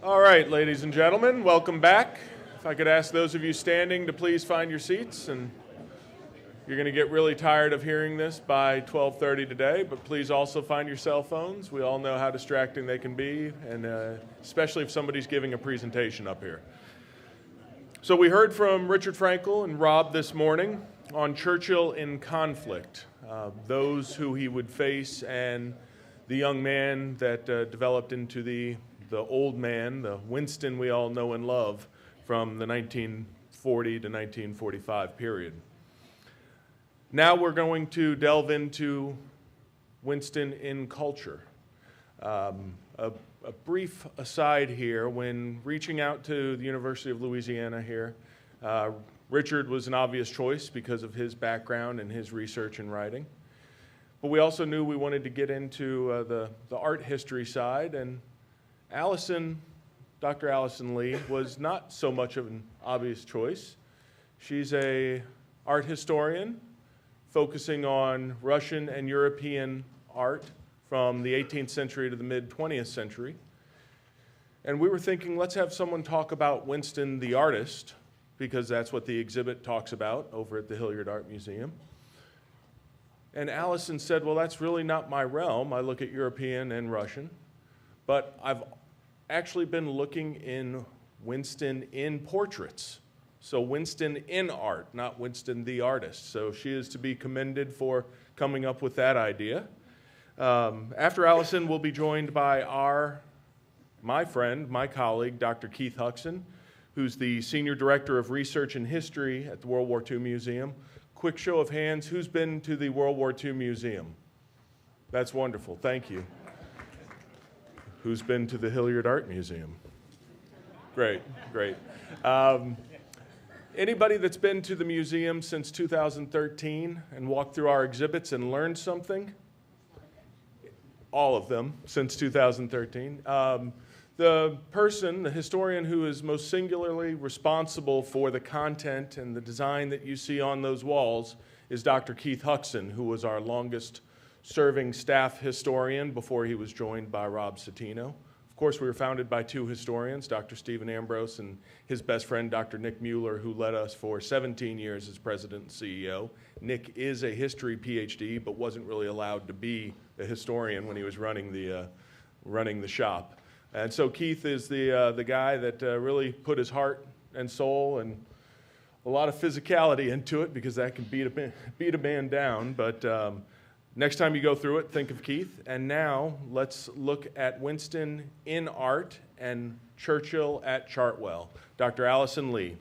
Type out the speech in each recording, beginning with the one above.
All right, ladies and gentlemen, welcome back. If I could ask those of you standing to please find your seats, and you're going to get really tired of hearing this by 12:30 today, but please also find your cell phones. We all know how distracting they can be, and especially if somebody's giving a presentation up here. So we heard from Richard Frankel and Rob this morning on Churchill in conflict, those who he would face and the young man that developed into the old man, the Winston we all know and love from the 1940 to 1945 period. Now we're going to delve into Winston in culture. A brief aside here, when reaching out to the University of Louisiana here, Richard was an obvious choice because of his background and his research and writing. But we also knew we wanted to get into the art history side, and Dr. Allison Lee was not so much of an obvious choice. She's an art historian focusing on Russian and European art from the 18th century to the mid-20th century. And we were thinking, let's have someone talk about Winston the artist, because that's what the exhibit talks about over at the Hilliard Art Museum. And Allison said, well, that's really not my realm. I look at European and Russian, but I've actually been looking in Winston in portraits. So Winston in art, not Winston the artist. So she is to be commended for coming up with that idea. After Allison, we'll be joined by my friend, my colleague, Dr. Keith Huxon, who's the Senior Director of Research and History at the World War II Museum. Quick show of hands, who's been to the World War II Museum? That's wonderful, thank you. Who's been to the Hilliard Art Museum? Great, great. Anybody that's been to the museum since 2013 and walked through our exhibits and learned something? All of them since 2013. The historian who is most singularly responsible for the content and the design that you see on those walls is Dr. Keith Huxon, who was our longest serving staff historian before he was joined by Rob Citino. Of course, we were founded by two historians, Dr. Stephen Ambrose and his best friend, Dr. Nick Mueller, who led us for 17 years as president and CEO. Nick is a history PhD, but wasn't really allowed to be a historian when he was running the shop. And so Keith is the guy that really put his heart and soul and a lot of physicality into it, because that can beat a man down. But next time you go through it, think of Keith. And now let's look at Winston in art and Churchill at Chartwell. Dr. Allison Lee.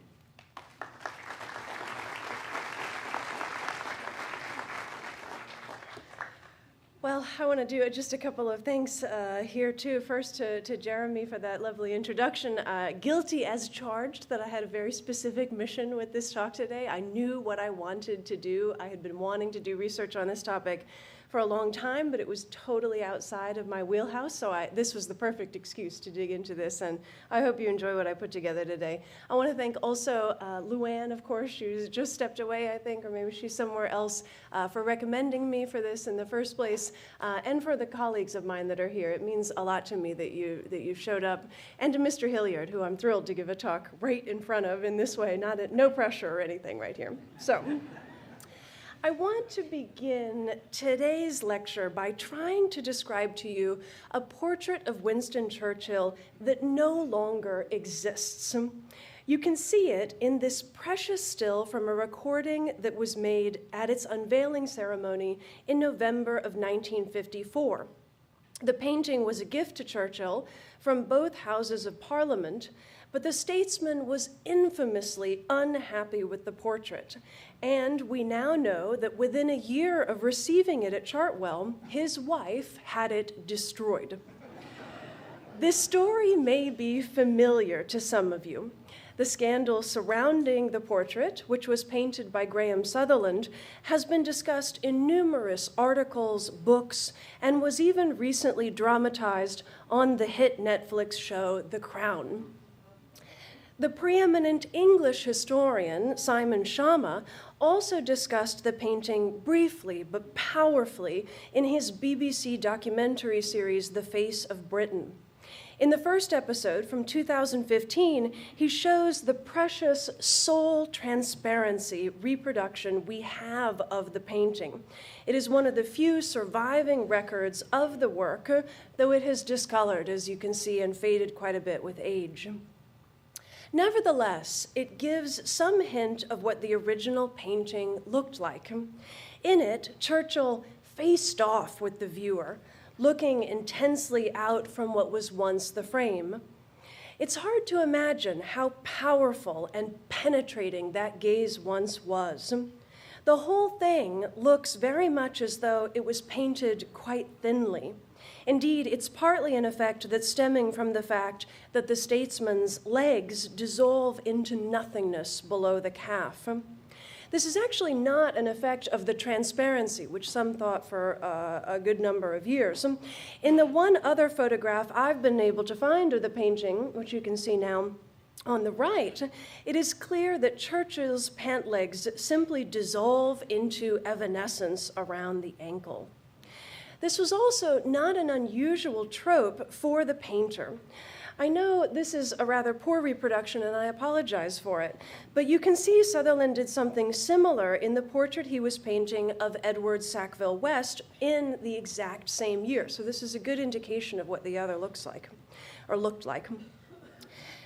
Well, I want to do just a couple of things here, too. First, to Jeremy for that lovely introduction. Guilty as charged that I had a very specific mission with this talk today. I knew what I wanted to do. I had been wanting to do research on this topic for a long time, but it was totally outside of my wheelhouse, so this was the perfect excuse to dig into this, and I hope you enjoy what I put together today. I want to thank also Luann, of course. She just stepped away, I think, or maybe she's somewhere else, for recommending me for this in the first place, and for the colleagues of mine that are here. It means a lot to me that you showed up, and to Mr. Hilliard, who I'm thrilled to give a talk right in front of in this way, no pressure or anything right here. So. I want to begin today's lecture by trying to describe to you a portrait of Winston Churchill that no longer exists. You can see it in this precious still from a recording that was made at its unveiling ceremony in November of 1954. The painting was a gift to Churchill from both houses of Parliament, but the statesman was infamously unhappy with the portrait. And we now know that within a year of receiving it at Chartwell, his wife had it destroyed. This story may be familiar to some of you. The scandal surrounding the portrait, which was painted by Graham Sutherland, has been discussed in numerous articles, books, and was even recently dramatized on the hit Netflix show The Crown. The preeminent English historian, Simon Schama, also discussed the painting briefly but powerfully in his BBC documentary series, The Face of Britain. In the first episode from 2015, he shows the precious soul transparency reproduction we have of the painting. It is one of the few surviving records of the work, though it has discolored, as you can see, and faded quite a bit with age. Nevertheless, it gives some hint of what the original painting looked like. In it, Churchill faced off with the viewer, looking intensely out from what was once the frame. It's hard to imagine how powerful and penetrating that gaze once was. The whole thing looks very much as though it was painted quite thinly. Indeed, it's partly an effect that's stemming from the fact that the statesman's legs dissolve into nothingness below the calf. This is actually not an effect of the transparency, which some thought for a good number of years. In the one other photograph I've been able to find of the painting, which you can see now on the right, it is clear that Churchill's pant legs simply dissolve into evanescence around the ankle. This was also not an unusual trope for the painter. I know this is a rather poor reproduction, and I apologize for it, but you can see Sutherland did something similar in the portrait he was painting of Edward Sackville West in the exact same year. So this is a good indication of what the other looks like, or looked like.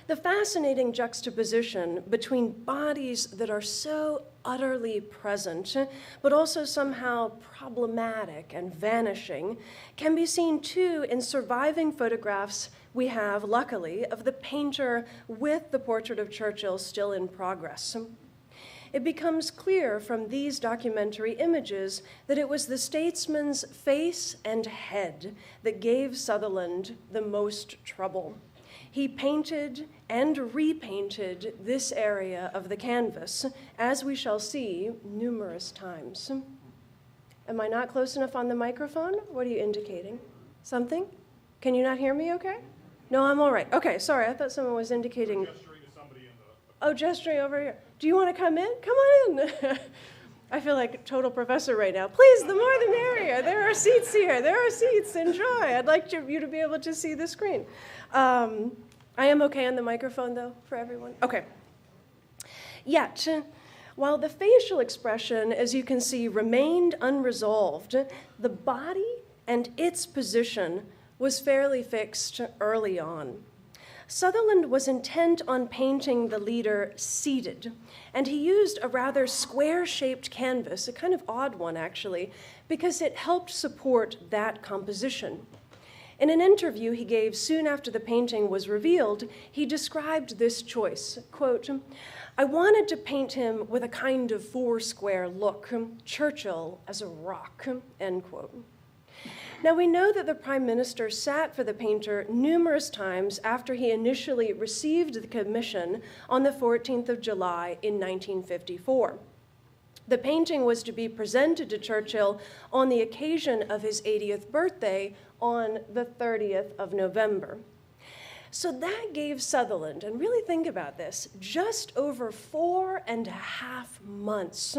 The fascinating juxtaposition between bodies that are so utterly present, but also somehow problematic and vanishing, can be seen too in surviving photographs we have, luckily, of the painter with the portrait of Churchill still in progress. It becomes clear from these documentary images that it was the statesman's face and head that gave Sutherland the most trouble. He painted and repainted this area of the canvas, as we shall see numerous times. Am I not close enough on the microphone? What are you indicating? Something? Can you not hear me okay? No, I'm all right. Okay, sorry, I thought someone was indicating. Gesturing to somebody in the... Oh, gesturing over here. Do you want to come in? Come on in. I feel like a total professor right now. Please, the more the merrier. There are seats here. There are seats. Enjoy. I'd like you to be able to see the screen. I am okay on the microphone, though, for everyone? Okay. Yet, while the facial expression, as you can see, remained unresolved, the body and its position was fairly fixed early on. Sutherland was intent on painting the leader seated, and he used a rather square-shaped canvas, a kind of odd one, actually, because it helped support that composition. In an interview he gave soon after the painting was revealed, he described this choice, quote, "I wanted to paint him with a kind of four-square look, Churchill as a rock," end quote. Now, we know that the Prime Minister sat for the painter numerous times after he initially received the commission on the 14th of July in 1954. The painting was to be presented to Churchill on the occasion of his 80th birthday on the 30th of November. So that gave Sutherland, and really think about this, just over 4.5 months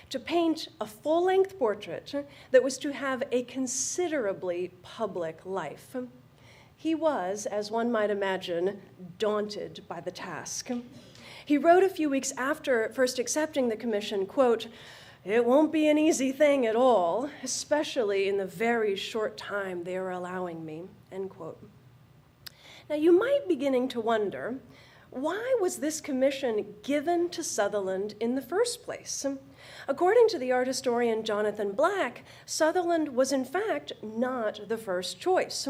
to paint a full-length portrait that was to have a considerably public life. He was, as one might imagine, daunted by the task. He wrote a few weeks after first accepting the commission, quote, "It won't be an easy thing at all, especially in the very short time they are allowing me," end quote. Now, you might be beginning to wonder, why was this commission given to Sutherland in the first place? According to the art historian Jonathan Black, Sutherland was in fact not the first choice.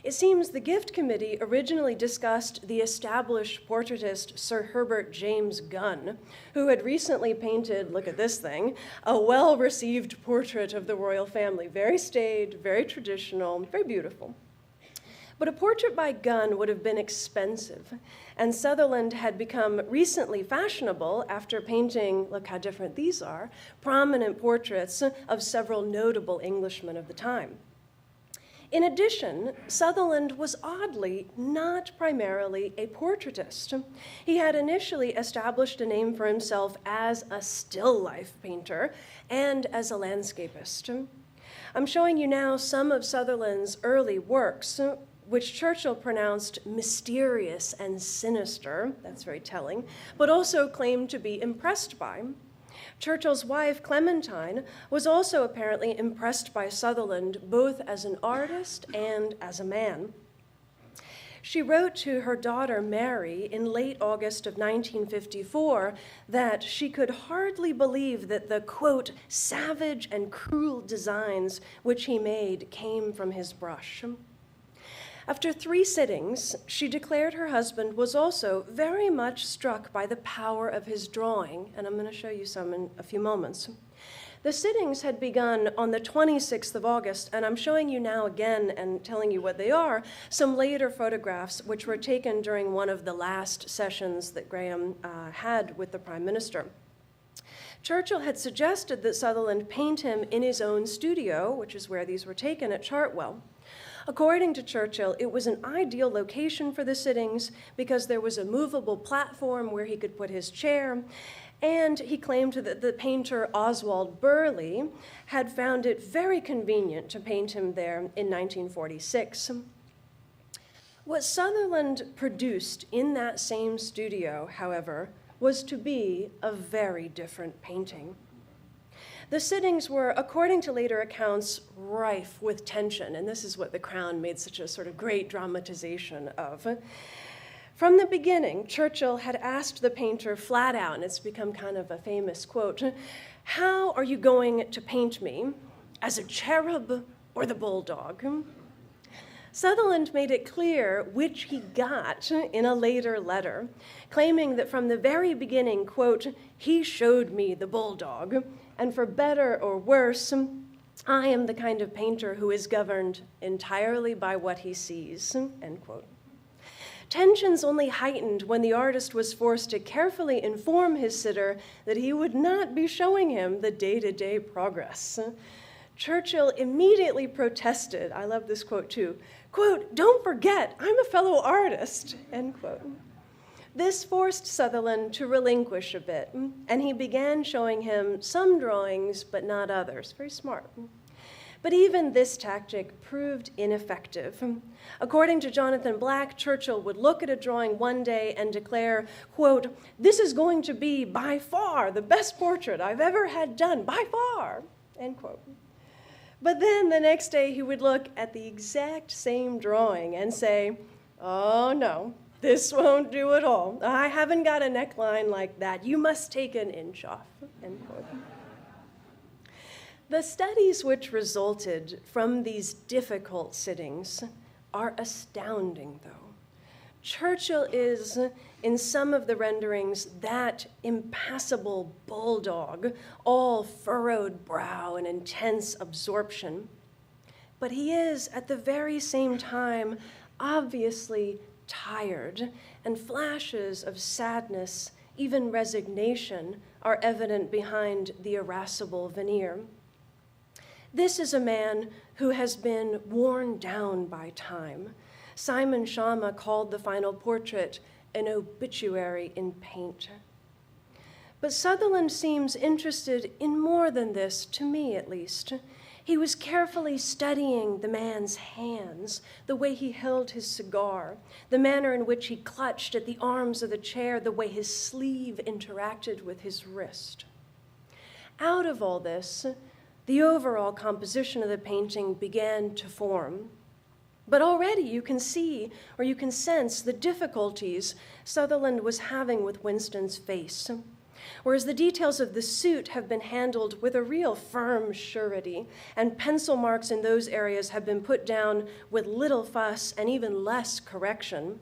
It seems the gift committee originally discussed the established portraitist Sir Herbert James Gunn, who had recently painted, look at this thing, a well-received portrait of the royal family, very staid, very traditional, very beautiful. But a portrait by Gunn would have been expensive, and Sutherland had become recently fashionable after painting, look how different these are, prominent portraits of several notable Englishmen of the time. In addition, Sutherland was oddly not primarily a portraitist. He had initially established a name for himself as a still life painter and as a landscapist. I'm showing you now some of Sutherland's early works, which Churchill pronounced mysterious and sinister, that's very telling, but also claimed to be impressed by. Churchill's wife, Clementine, was also apparently impressed by Sutherland both as an artist and as a man. She wrote to her daughter Mary in late August of 1954 that she could hardly believe that the, quote, savage and cruel designs which he made came from his brush. After 3 sittings, she declared her husband was also very much struck by the power of his drawing, and I'm going to show you some in a few moments. The sittings had begun on the 26th of August, and I'm showing you now again and telling you what they are, some later photographs which were taken during one of the last sessions that Graham had with the Prime Minister. Churchill had suggested that Sutherland paint him in his own studio, which is where these were taken at Chartwell. According to Churchill, it was an ideal location for the sittings because there was a movable platform where he could put his chair, and he claimed that the painter Oswald Burley had found it very convenient to paint him there in 1946. What Sutherland produced in that same studio, however, was to be a very different painting. The sittings were, according to later accounts, rife with tension, and this is what the Crown made such a sort of great dramatization of. From the beginning, Churchill had asked the painter flat out, and it's become kind of a famous quote, "How are you going to paint me, as a cherub or the bulldog?" Sutherland made it clear which he got in a later letter, claiming that from the very beginning, quote, "he showed me the bulldog, and for better or worse, I am the kind of painter who is governed entirely by what he sees," end quote. Tensions only heightened when the artist was forced to carefully inform his sitter that he would not be showing him the day-to-day progress. Churchill immediately protested, I love this quote too, quote, "Don't forget, I'm a fellow artist," end quote. This forced Sutherland to relinquish a bit, and he began showing him some drawings, but not others. Very smart. But even this tactic proved ineffective. According to Jonathan Black, Churchill would look at a drawing one day and declare, quote, "This is going to be by far the best portrait I've ever had done, by far," end quote. But then the next day he would look at the exact same drawing and say, "Oh no, this won't do at all. I haven't got a neckline like that. You must take an inch off," end quote. The studies which resulted from these difficult sittings are astounding, though. Churchill is, in some of the renderings, that impassible bulldog, all furrowed brow and intense absorption. But he is, at the very same time, obviously tired, and flashes of sadness, even resignation, are evident behind the irascible veneer. This is a man who has been worn down by time. Simon Schama called the final portrait an obituary in paint. But Sutherland seems interested in more than this, to me at least. He was carefully studying the man's hands, the way he held his cigar, the manner in which he clutched at the arms of the chair, the way his sleeve interacted with his wrist. Out of all this, the overall composition of the painting began to form. But already you can see, or you can sense, the difficulties Sutherland was having with Winston's face. Whereas the details of the suit have been handled with a real firm surety, and pencil marks in those areas have been put down with little fuss and even less correction,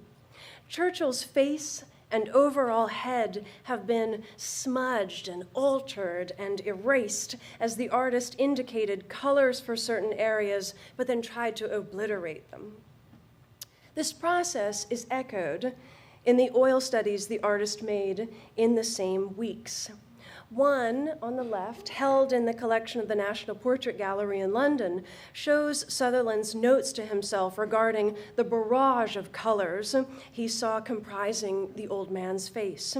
Churchill's face and overall head have been smudged and altered and erased as the artist indicated colors for certain areas, but then tried to obliterate them. This process is echoed in the oil studies the artist made in the same weeks. One, on the left, held in the collection of the National Portrait Gallery in London, shows Sutherland's notes to himself regarding the barrage of colors he saw comprising the old man's face.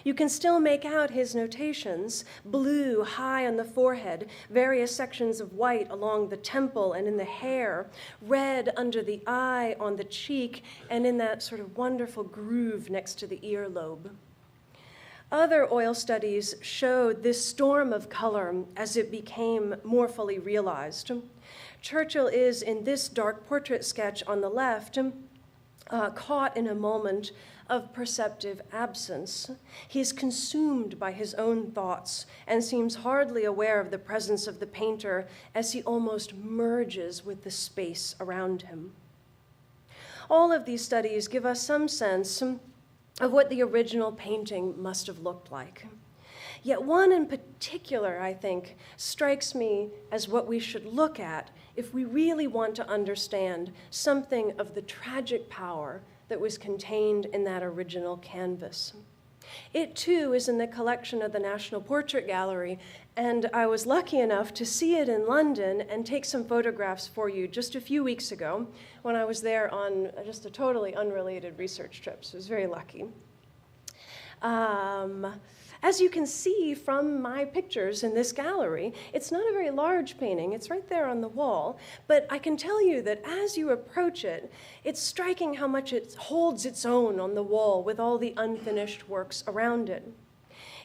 You can still make out his notations: blue high on the forehead, various sections of white along the temple and in the hair, red under the eye, on the cheek, and in that sort of wonderful groove next to the earlobe. Other oil studies showed this storm of color as it became more fully realized. Churchill is, in this dark portrait sketch on the left, caught in a moment of perceptive absence. He is consumed by his own thoughts and seems hardly aware of the presence of the painter as he almost merges with the space around him. All of these studies give us some sense of what the original painting must have looked like. Yet one in particular, I think, strikes me as what we should look at if we really want to understand something of the tragic power that was contained in that original canvas. It, too, is in the collection of the National Portrait Gallery, and I was lucky enough to see it in London and take some photographs for you just a few weeks ago when I was there on just a totally unrelated research trip, so I was very lucky. As you can see from my pictures in this gallery, it's not a very large painting. It's right there on the wall. But I can tell you that as you approach it, it's striking how much it holds its own on the wall with all the unfinished works around it.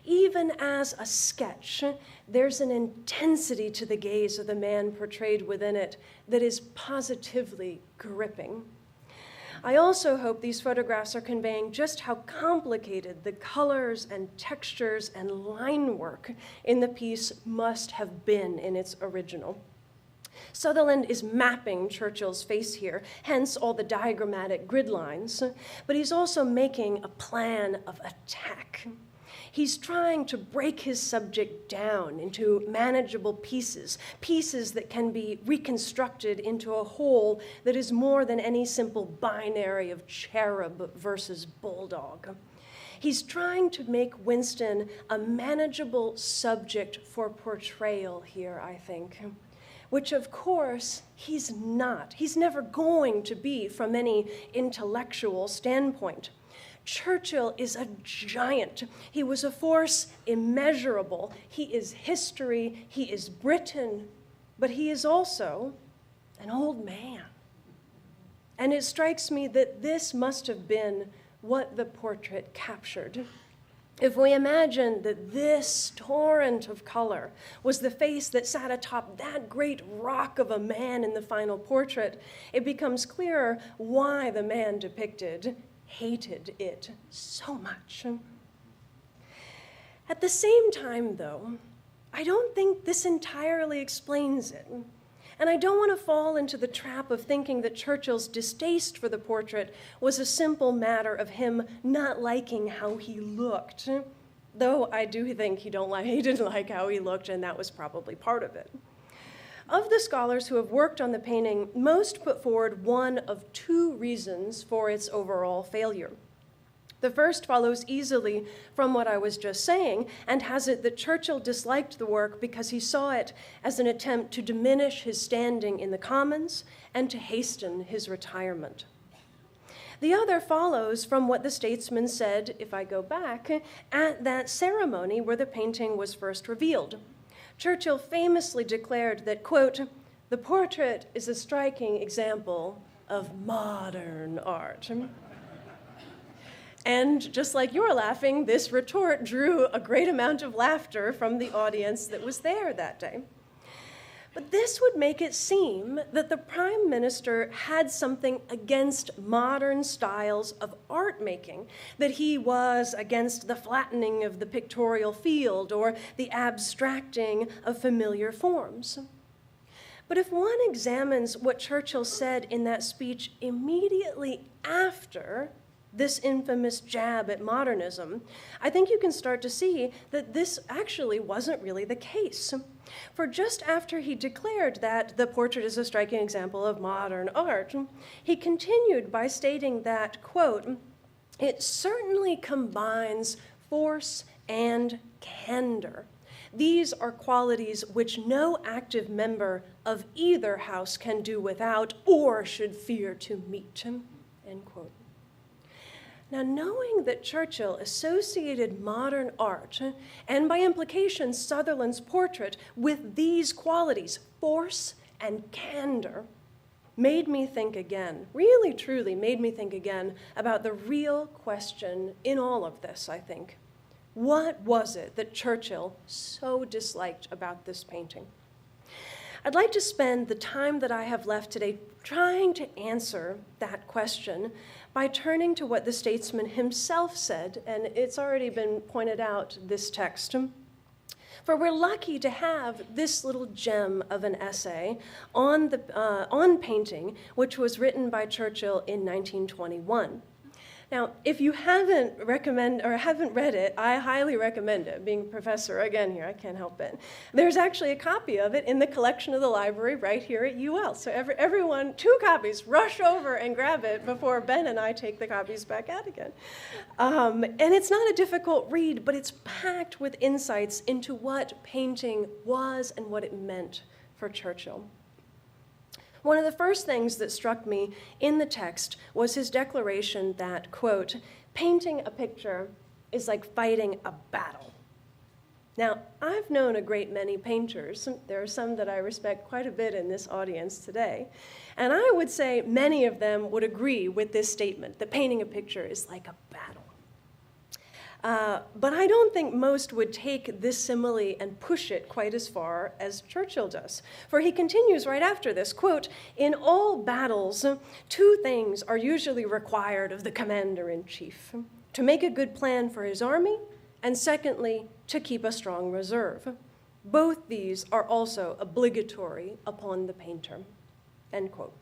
Even as a sketch, there's an intensity to the gaze of the man portrayed within it that is positively gripping. I also hope these photographs are conveying just how complicated the colors and textures and line work in the piece must have been in its original. Sutherland is mapping Churchill's face here, hence all the diagrammatic grid lines, but he's also making a plan of attack. He's trying to break his subject down into manageable pieces, pieces that can be reconstructed into a whole that is more than any simple binary of cherub versus bulldog. He's trying to make Winston a manageable subject for portrayal here, I think, which of course he's not. He's never going to be from any intellectual standpoint. Churchill is a giant. He was a force immeasurable. He is history, he is Britain, but he is also an old man. And it strikes me that this must have been what the portrait captured. If we imagine that this torrent of color was the face that sat atop that great rock of a man in the final portrait, it becomes clearer why the man depicted hated it so much. At the same time, though, I don't think this entirely explains it. And I don't want to fall into the trap of thinking that Churchill's distaste for the portrait was a simple matter of him not liking how he looked, though I do think he didn't like how he looked, and that was probably part of it. Of the scholars who have worked on the painting, most put forward one of two reasons for its overall failure. The first follows easily from what I was just saying and has it that Churchill disliked the work because he saw it as an attempt to diminish his standing in the Commons and to hasten his retirement. The other follows from what the statesman said, if I go back, at that ceremony where the painting was first revealed. Churchill famously declared that, quote, "The portrait is a striking example of modern art." And just like you're laughing, this retort drew a great amount of laughter from the audience that was there that day. But this would make it seem that the Prime Minister had something against modern styles of art making, that he was against the flattening of the pictorial field or the abstracting of familiar forms. But if one examines what Churchill said in that speech immediately after this infamous jab at modernism, I think you can start to see that this actually wasn't really the case. For just after he declared that the portrait is a striking example of modern art, he continued by stating that, quote, "It certainly combines force and candor. These are qualities which no active member of either house can do without or should fear to meet," end quote. Now, knowing that Churchill associated modern art, and by implication Sutherland's portrait, with these qualities, force and candor, made me think again, really truly made me think again about the real question in all of this, I think. What was it that Churchill so disliked about this painting? I'd like to spend the time that I have left today trying to answer that question by turning to what the statesman himself said, and it's already been pointed out, this text. For we're lucky to have this little gem of an essay on painting, which was written by Churchill in 1921. Now, if you haven't read it, I highly recommend it. Being a professor again here, I can't help it. There's actually a copy of it in the collection of the library right here at UL. So everyone, 2 copies, rush over and grab it before Ben and I take the copies back out again. And it's not a difficult read, but it's packed with insights into what painting was and what it meant for Churchill. One of the first things that struck me in the text was his declaration that, quote, painting a picture is like fighting a battle. Now, I've known a great many painters. There are some that I respect quite a bit in this audience today. And I would say many of them would agree with this statement, that painting a picture is like a battle. But I don't think most would take this simile and push it quite as far as Churchill does. For he continues right after this, quote, in all battles, 2 things are usually required of the commander-in-chief: to make a good plan for his army, and secondly, to keep a strong reserve. Both these are also obligatory upon the painter, end quote.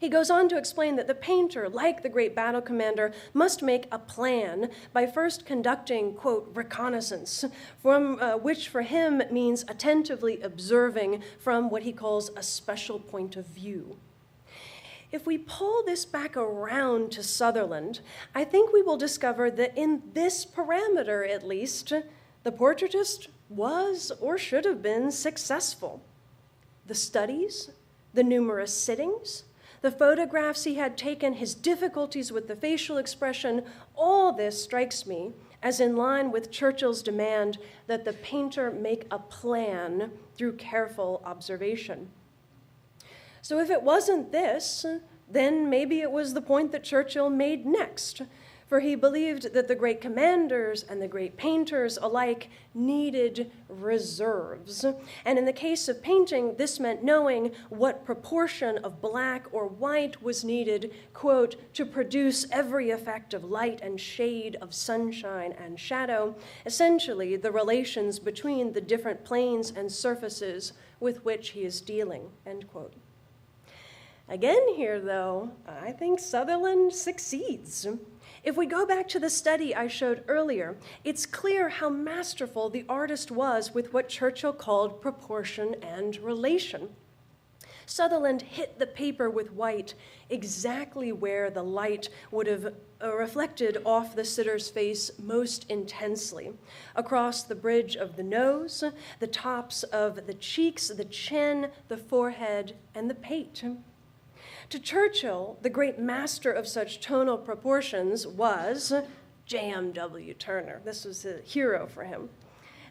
He goes on to explain that the painter, like the great battle commander, must make a plan by first conducting, quote, reconnaissance, which for him means attentively observing from what he calls a special point of view. If we pull this back around to Sutherland, I think we will discover that in this parameter, at least, the portraitist was or should have been successful. The studies, the numerous sittings, the photographs he had taken, his difficulties with the facial expression, all this strikes me as in line with Churchill's demand that the painter make a plan through careful observation. So if it wasn't this, then maybe it was the point that Churchill made next, for he believed that the great commanders and the great painters alike needed reserves. And in the case of painting, this meant knowing what proportion of black or white was needed, quote, to produce every effect of light and shade, of sunshine and shadow, essentially the relations between the different planes and surfaces with which he is dealing, end quote. Again here, though, I think Sutherland succeeds. If we go back to the study I showed earlier, it's clear how masterful the artist was with what Churchill called proportion and relation. Sutherland hit the paper with white exactly where the light would have reflected off the sitter's face most intensely, across the bridge of the nose, the tops of the cheeks, the chin, the forehead, and the pate. To Churchill, the great master of such tonal proportions was J.M.W. Turner. This was a hero for him.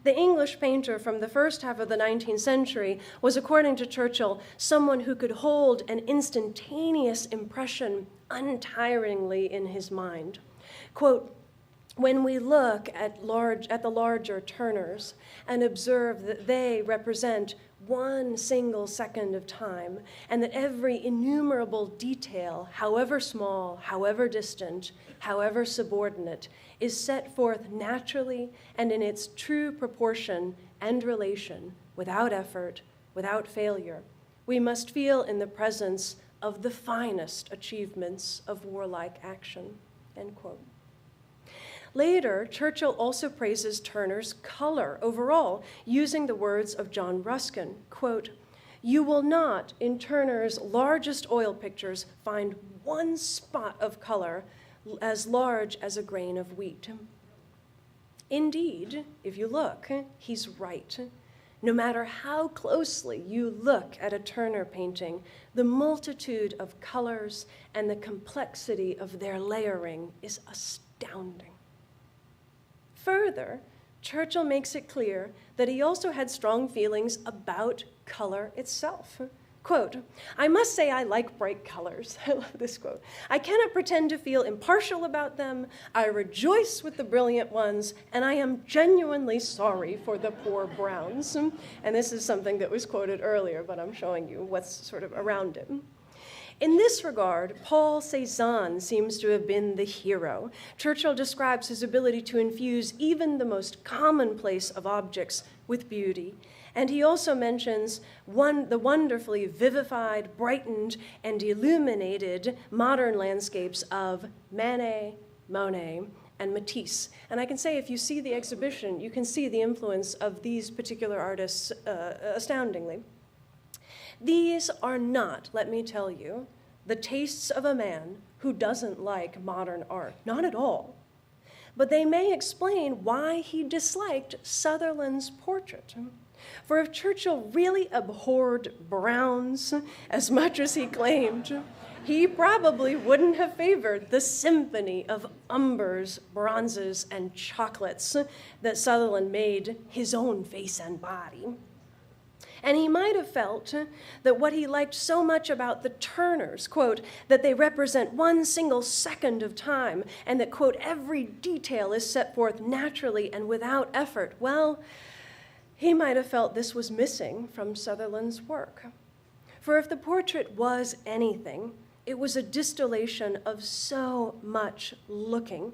The English painter from the first half of the 19th century was, according to Churchill, someone who could hold an instantaneous impression untiringly in his mind. Quote, when we look at the larger Turners and observe that they represent one single second of time, and that every innumerable detail, however small, however distant, however subordinate, is set forth naturally and in its true proportion and relation, without effort, without failure, we must feel in the presence of the finest achievements of warlike action, end quote. Later, Churchill also praises Turner's color overall, using the words of John Ruskin, quote, you will not, in Turner's largest oil pictures, find one spot of color as large as a grain of wheat. Indeed, if you look, he's right. No matter how closely you look at a Turner painting, the multitude of colors and the complexity of their layering is astounding. Further, Churchill makes it clear that he also had strong feelings about color itself. Quote, "I must say I like bright colors." I love this quote. "I cannot pretend to feel impartial about them. I rejoice with the brilliant ones, and I am genuinely sorry for the poor browns." And this is something that was quoted earlier, but I'm showing you what's sort of around it. In this regard, Paul Cézanne seems to have been the hero. Churchill describes his ability to infuse even the most commonplace of objects with beauty. And he also mentions the wonderfully vivified, brightened, and illuminated modern landscapes of Manet, Monet, and Matisse. And I can say, if you see the exhibition, you can see the influence of these particular artists astoundingly. These are not, let me tell you, the tastes of a man who doesn't like modern art. Not at all. But they may explain why he disliked Sutherland's portrait. For if Churchill really abhorred browns as much as he claimed, he probably wouldn't have favored the symphony of umbers, bronzes, and chocolates that Sutherland made his own face and body. And he might have felt that what he liked so much about the Turners, quote, that they represent one single second of time, and that, quote, every detail is set forth naturally and without effort, well, he might have felt this was missing from Sutherland's work. For if the portrait was anything, it was a distillation of so much looking,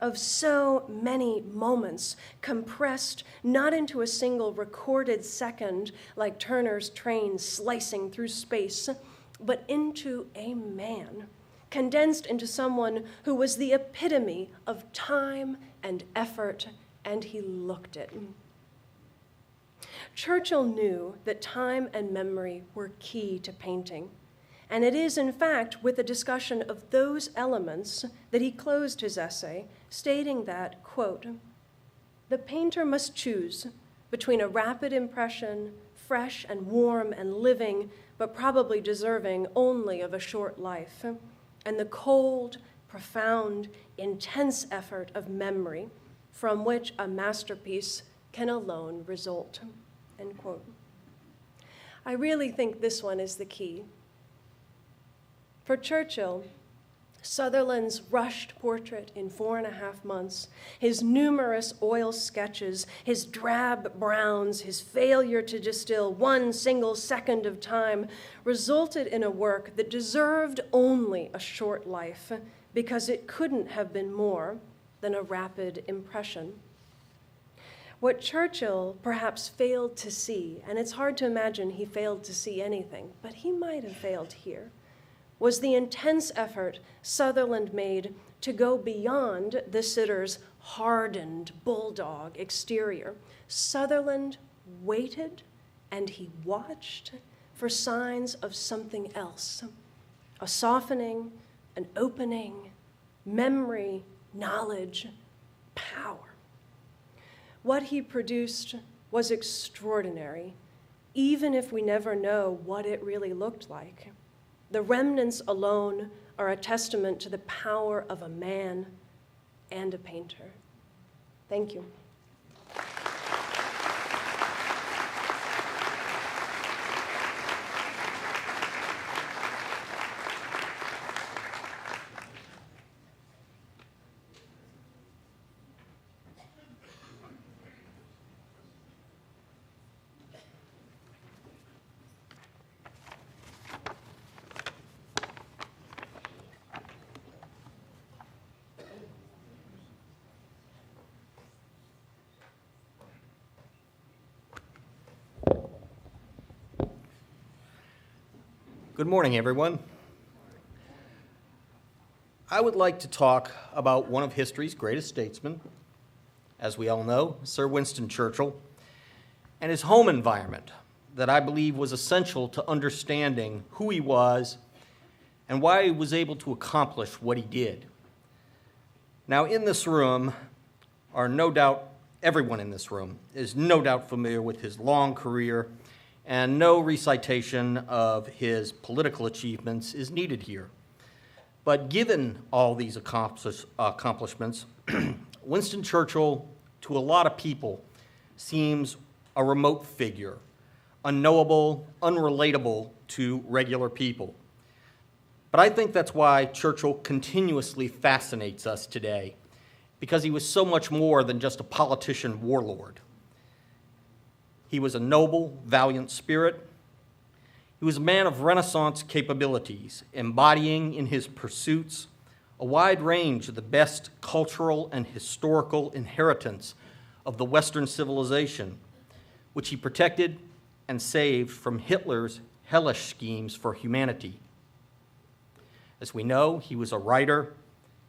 of so many moments compressed not into a single recorded second like Turner's train slicing through space, but into a man, condensed into someone who was the epitome of time and effort, and he looked it. Churchill knew that time and memory were key to painting, and it is, in fact, with a discussion of those elements that he closed his essay, stating that, quote, "The painter must choose between a rapid impression, fresh and warm and living, but probably deserving only of a short life, and the cold, profound, intense effort of memory from which a masterpiece can alone result," end quote. I really think this one is the key. For Churchill, Sutherland's rushed portrait in 4.5 months, his numerous oil sketches, his drab browns, his failure to distill one single second of time resulted in a work that deserved only a short life because it couldn't have been more than a rapid impression. What Churchill perhaps failed to see, and it's hard to imagine he failed to see anything, but he might have failed here, was the intense effort Sutherland made to go beyond the sitter's hardened bulldog exterior. Sutherland waited and he watched for signs of something else, a softening, an opening, memory, knowledge, power. What he produced was extraordinary, even if we never know what it really looked like. The remnants alone are a testament to the power of a man and a painter. Thank you. Good morning, everyone. I would like to talk about one of history's greatest statesmen, as we all know, Sir Winston Churchill, and his home environment that I believe was essential to understanding who he was and why he was able to accomplish what he did. Now, in this room are no doubt everyone in this room is no doubt familiar with his long career, and no recitation of his political achievements is needed here. But given all these accomplishments, Winston Churchill, to a lot of people, seems a remote figure, unknowable, unrelatable to regular people. But I think that's why Churchill continuously fascinates us today, because he was so much more than just a politician warlord. He was a noble, valiant spirit. He was a man of Renaissance capabilities, embodying in his pursuits a wide range of the best cultural and historical inheritance of the Western civilization, which he protected and saved from Hitler's hellish schemes for humanity. As we know, he was a writer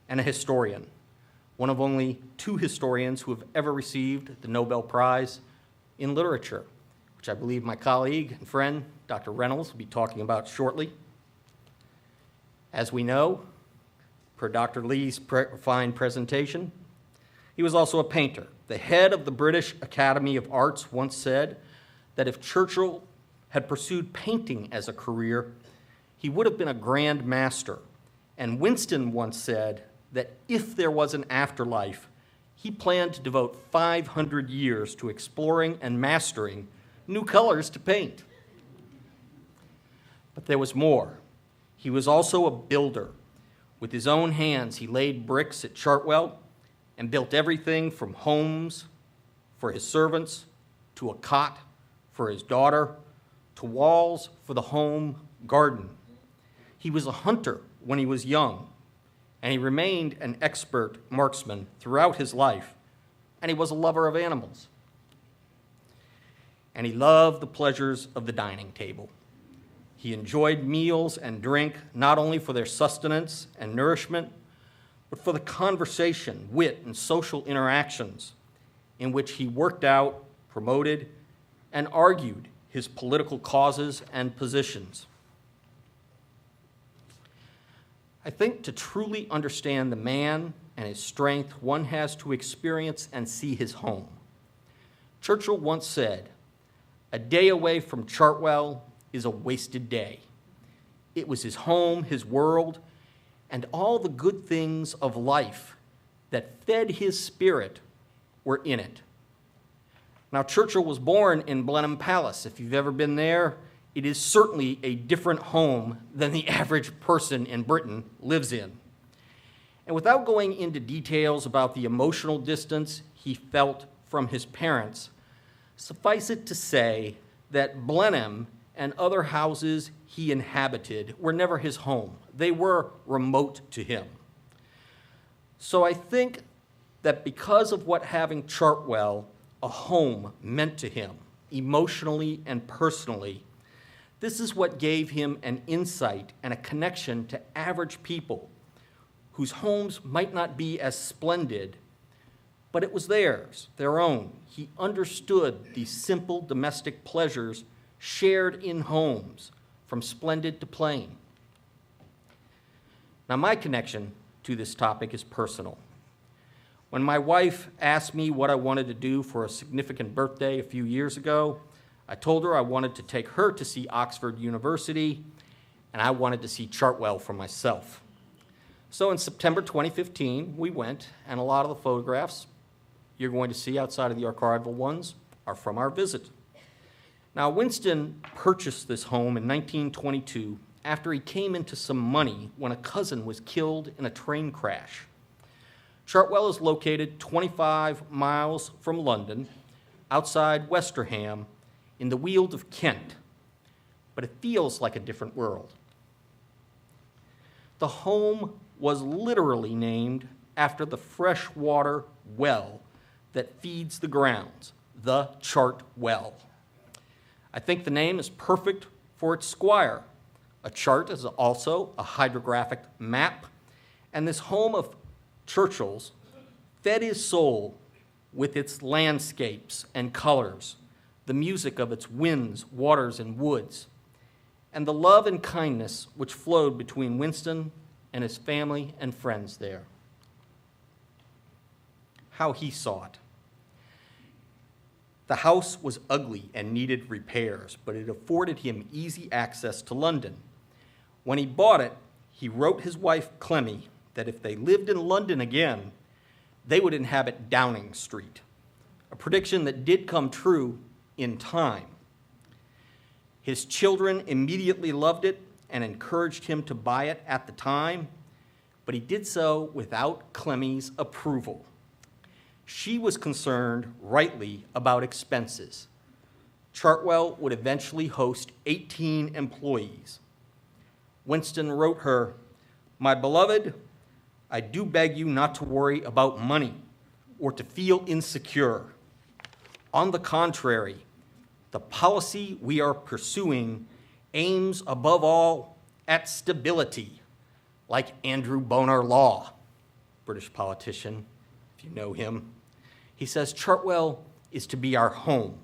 and a historian, one of only 2 historians who have ever received the Nobel Prize in literature, which I believe my colleague and friend, Dr. Reynolds, will be talking about shortly. As we know, per Dr. Lee's fine presentation, he was also a painter. The head of the British Academy of Arts once said that if Churchill had pursued painting as a career, he would have been a grand master. And Winston once said that if there was an afterlife, he planned to devote 500 years to exploring and mastering new colors to paint. But there was more. He was also a builder. With his own hands, he laid bricks at Chartwell and built everything from homes for his servants, to a cot for his daughter, to walls for the home garden. He was a hunter when he was young, and he remained an expert marksman throughout his life, and he was a lover of animals. And he loved the pleasures of the dining table. He enjoyed meals and drink not only for their sustenance and nourishment, but for the conversation, wit, and social interactions in which he worked out, promoted, and argued his political causes and positions. I think to truly understand the man and his strength, one has to experience and see his home. Churchill once said, "A day away from Chartwell is a wasted day." It was his home, his world, and all the good things of life that fed his spirit were in it. Now, Churchill was born in Blenheim Palace. If you've ever been there, it is certainly a different home than the average person in Britain lives in. And without going into details about the emotional distance he felt from his parents, suffice it to say that Blenheim and other houses he inhabited were never his home. They were remote to him. So I think that because of what having Chartwell, a home, meant to him, emotionally and personally, this is what gave him an insight and a connection to average people whose homes might not be as splendid, but it was theirs, their own. He understood these simple domestic pleasures shared in homes, from splendid to plain. Now, my connection to this topic is personal. When my wife asked me what I wanted to do for a significant birthday a few years ago, I told her I wanted to take her to see Oxford University, and I wanted to see Chartwell for myself. So in September 2015, we went, and a lot of the photographs you're going to see outside of the archival ones are from our visit. Now, Winston purchased this home in 1922 after he came into some money when a cousin was killed in a train crash. Chartwell is located 25 miles from London, outside Westerham, in the Weald of Kent, but it feels like a different world. The home was literally named after the freshwater well that feeds the grounds, the Chartwell. I think the name is perfect for its squire. A chart is also a hydrographic map, and this home of Churchills fed his soul with its landscapes and colors, the music of its winds, waters, and woods, and the love and kindness which flowed between Winston and his family and friends there. How he saw it. The house was ugly and needed repairs, but it afforded him easy access to London. When he bought it, he wrote his wife Clemmy that if they lived in London again, they would inhabit Downing Street, a prediction that did come true in time. His children immediately loved it and encouraged him to buy it at the time, but he did so without Clemmy's approval. She was concerned, rightly, about expenses. Chartwell would eventually host 18 employees. Winston wrote her, "My beloved, I do beg you not to worry about money or to feel insecure. On the contrary, the policy we are pursuing aims above all at stability, like Andrew Bonar Law, British politician, if you know him. He says Chartwell is to be our home."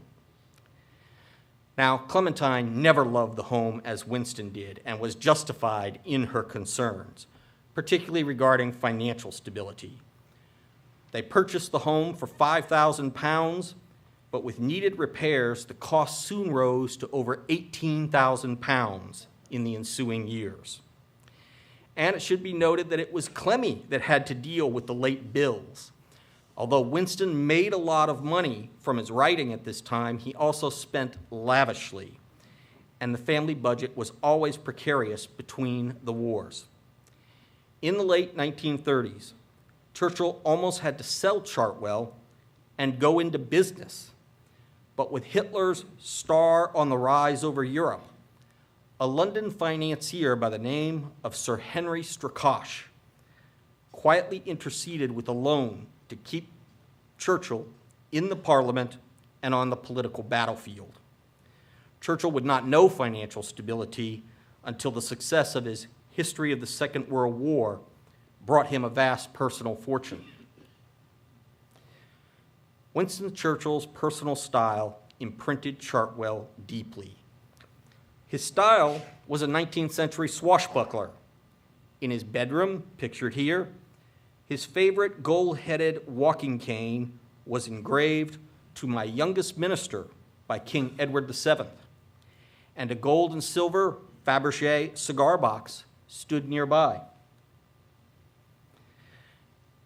Now, Clementine never loved the home as Winston did and was justified in her concerns, particularly regarding financial stability. They purchased the home for £5,000, but with needed repairs, the cost soon rose to over £18,000 in the ensuing years. And it should be noted that it was Clemmy that had to deal with the late bills. Although Winston made a lot of money from his writing at this time, he also spent lavishly, and the family budget was always precarious between the wars. In the late 1930s, Churchill almost had to sell Chartwell and go into business. But with Hitler's star on the rise over Europe, a London financier by the name of Sir Henry Strakosch quietly interceded with a loan to keep Churchill in the Parliament and on the political battlefield. Churchill would not know financial stability until the success of his History of the Second World War brought him a vast personal fortune. Winston Churchill's personal style imprinted Chartwell deeply. His style was a 19th century swashbuckler. In his bedroom, pictured here, his favorite gold-headed walking cane was engraved "To my youngest minister" by King Edward VII, and a gold and silver Fabergé cigar box stood nearby.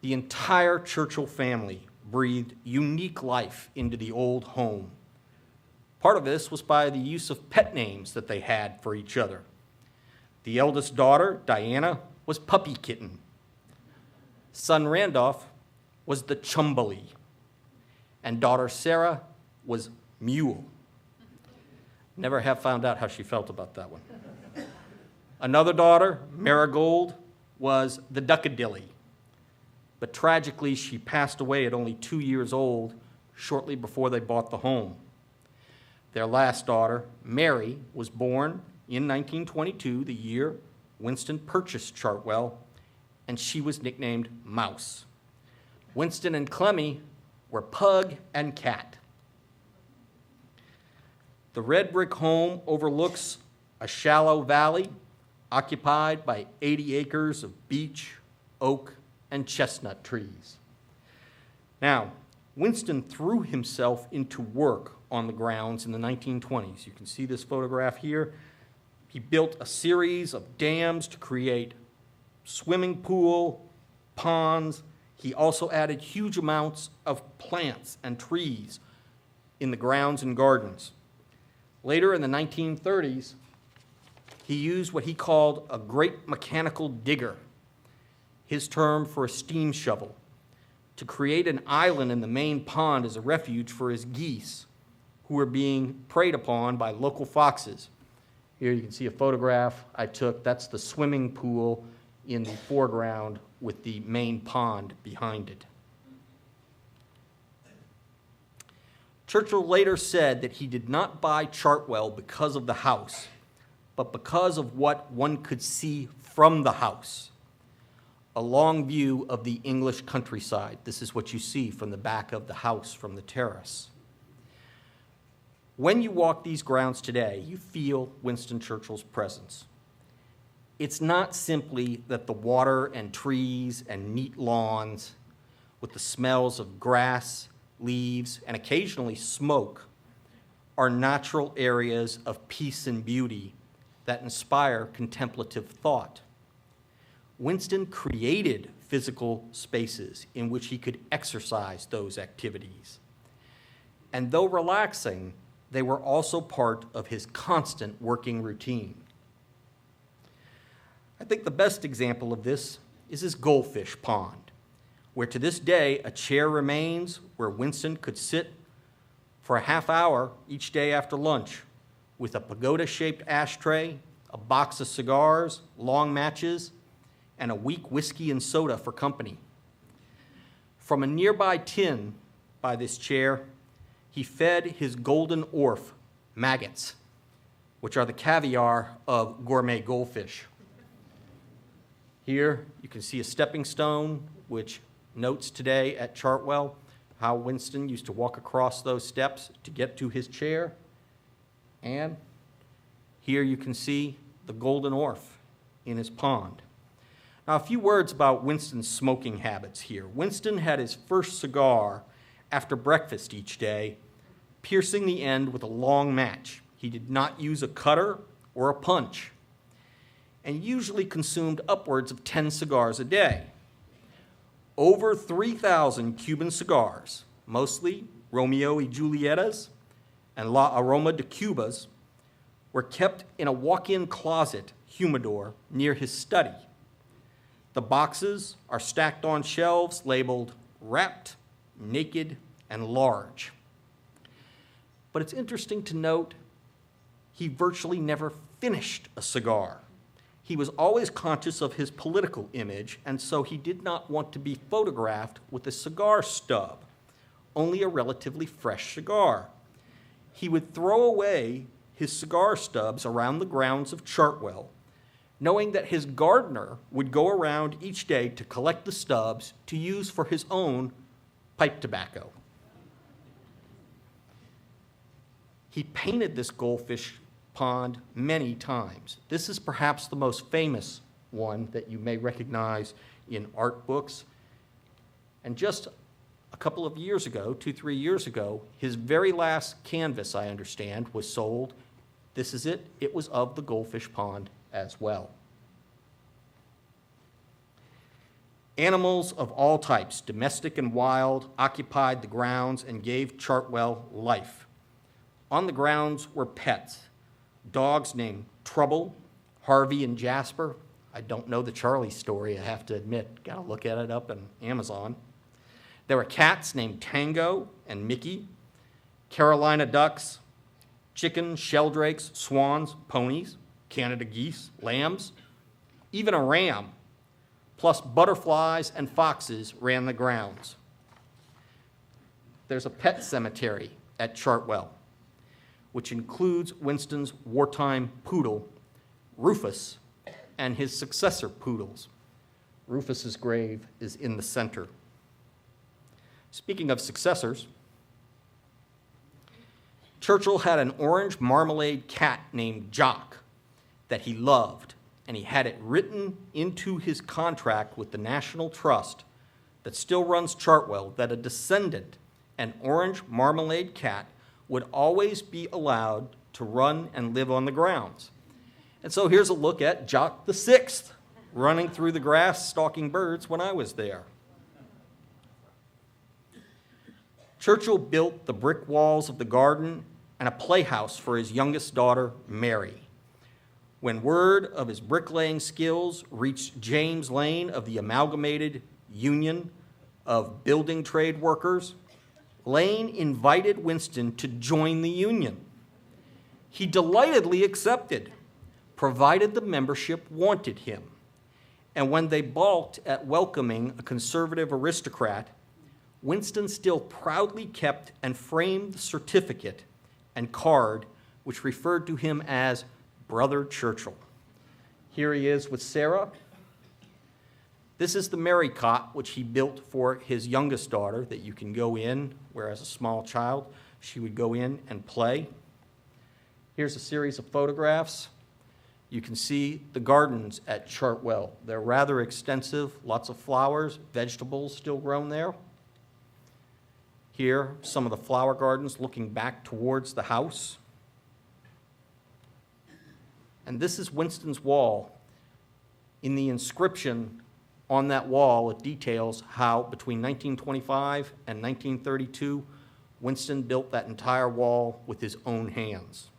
The entire Churchill family breathed unique life into the old home. Part of this was by the use of pet names that they had for each other. The eldest daughter, Diana, was Puppy Kitten. Son Randolph was the Chumbly, and daughter Sarah was Mule. Never have found out how she felt about that one. Another daughter, Marigold, was the Duckadilly, but tragically she passed away at only 2 years old shortly before they bought the home. Their last daughter, Mary, was born in 1922, the year Winston purchased Chartwell, and she was nicknamed Mouse. Winston and Clemmy were Pug and Cat. The red brick home overlooks a shallow valley occupied by 80 acres of beech, oak, and chestnut trees. Now, Winston threw himself into work on the grounds in the 1920s. You can see this photograph here. He built a series of dams to create swimming pool, ponds. He also added huge amounts of plants and trees in the grounds and gardens. Later in the 1930s, he used what he called a great mechanical digger, his term for a steam shovel, to create an island in the main pond as a refuge for his geese, who were being preyed upon by local foxes. Here you can see a photograph I took. That's the swimming pool in the foreground with the main pond behind it. Churchill later said that he did not buy Chartwell because of the house, but because of what one could see from the house. A long view of the English countryside. This is what you see from the back of the house from the terrace. When you walk these grounds today, you feel Winston Churchill's presence. It's not simply that the water and trees and neat lawns with the smells of grass, leaves, and occasionally smoke are natural areas of peace and beauty that inspire contemplative thought. Winston created physical spaces in which he could exercise those activities. And though relaxing, they were also part of his constant working routine. I think the best example of this is his goldfish pond, where to this day a chair remains where Winston could sit for a half hour each day after lunch with a pagoda-shaped ashtray, a box of cigars, long matches, and a weak whiskey and soda for company. From a nearby tin by this chair, he fed his golden orf maggots, which are the caviar of gourmet goldfish. Here you can see a stepping stone, which notes today at Chartwell how Winston used to walk across those steps to get to his chair. And here you can see the golden orf in his pond. Now, a few words about Winston's smoking habits here. Winston had his first cigar after breakfast each day, piercing the end with a long match. He did not use a cutter or a punch, and usually consumed upwards of 10 cigars a day. Over 3,000 Cuban cigars, mostly Romeo y Julietas and La Aroma de Cubas, were kept in a walk-in closet humidor near his study. The boxes are stacked on shelves labeled wrapped, naked, and large. But it's interesting to note he virtually never finished a cigar. He was always conscious of his political image, and so he did not want to be photographed with a cigar stub, only a relatively fresh cigar. He would throw away his cigar stubs around the grounds of Chartwell, knowing that his gardener would go around each day to collect the stubs to use for his own pipe tobacco. He painted this goldfish pond many times. This is perhaps the most famous one that you may recognize in art books. And just a couple of years ago, 2-3 years ago, his very last canvas, I understand, was sold. This is it. It was of the goldfish pond as well. Animals of all types, domestic and wild, occupied the grounds and gave Chartwell life. On the grounds were pets, dogs named Trouble, Harvey, and Jasper. I don't know the Charlie story, I have to admit. Got to look at it up on Amazon. There were cats named Tango and Mickey, Carolina ducks, chickens, sheldrakes, swans, ponies, Canada geese, lambs, even a ram, plus butterflies and foxes ran the grounds. There's a pet cemetery at Chartwell, which includes Winston's wartime poodle, Rufus, and his successor poodles. Rufus's grave is in the center. Speaking of successors, Churchill had an orange marmalade cat named Jock that he loved, and he had it written into his contract with the National Trust that still runs Chartwell that a descendant, an orange marmalade cat, would always be allowed to run and live on the grounds. And so here's a look at Jock the Sixth running through the grass, stalking birds when I was there. Churchill built the brick walls of the garden and a playhouse for his youngest daughter, Mary. When word of his bricklaying skills reached James Lane of the Amalgamated Union of Building Trade Workers, Lane invited Winston to join the union. He delightedly accepted, provided the membership wanted him. And when they balked at welcoming a conservative aristocrat, Winston still proudly kept and framed the certificate and card which referred to him as Brother Churchill. Here he is with Sarah. This is the Mary cot, which he built for his youngest daughter that you can go in, where as a small child, she would go in and play. Here's a series of photographs. You can see the gardens at Chartwell. They're rather extensive, lots of flowers, vegetables still grown there. Here, some of the flower gardens looking back towards the house. And this is Winston's wall. In the inscription on that wall, it details how between 1925 and 1932, Winston built that entire wall with his own hands.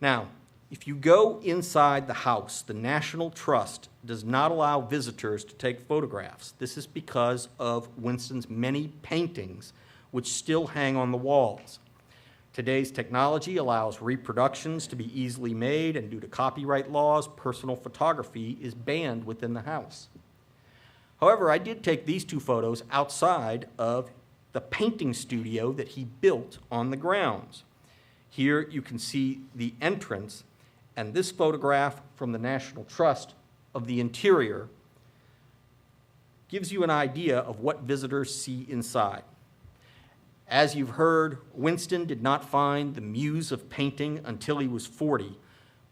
Now, if you go inside the house, the National Trust does not allow visitors to take photographs. This is because of Winston's many paintings which still hang on the walls. Today's technology allows reproductions to be easily made, and due to copyright laws, personal photography is banned within the house. However, I did take these two photos outside of the painting studio that he built on the grounds. Here you can see the entrance, and this photograph from the National Trust of the interior gives you an idea of what visitors see inside. As you've heard, Winston did not find the muse of painting until he was 40,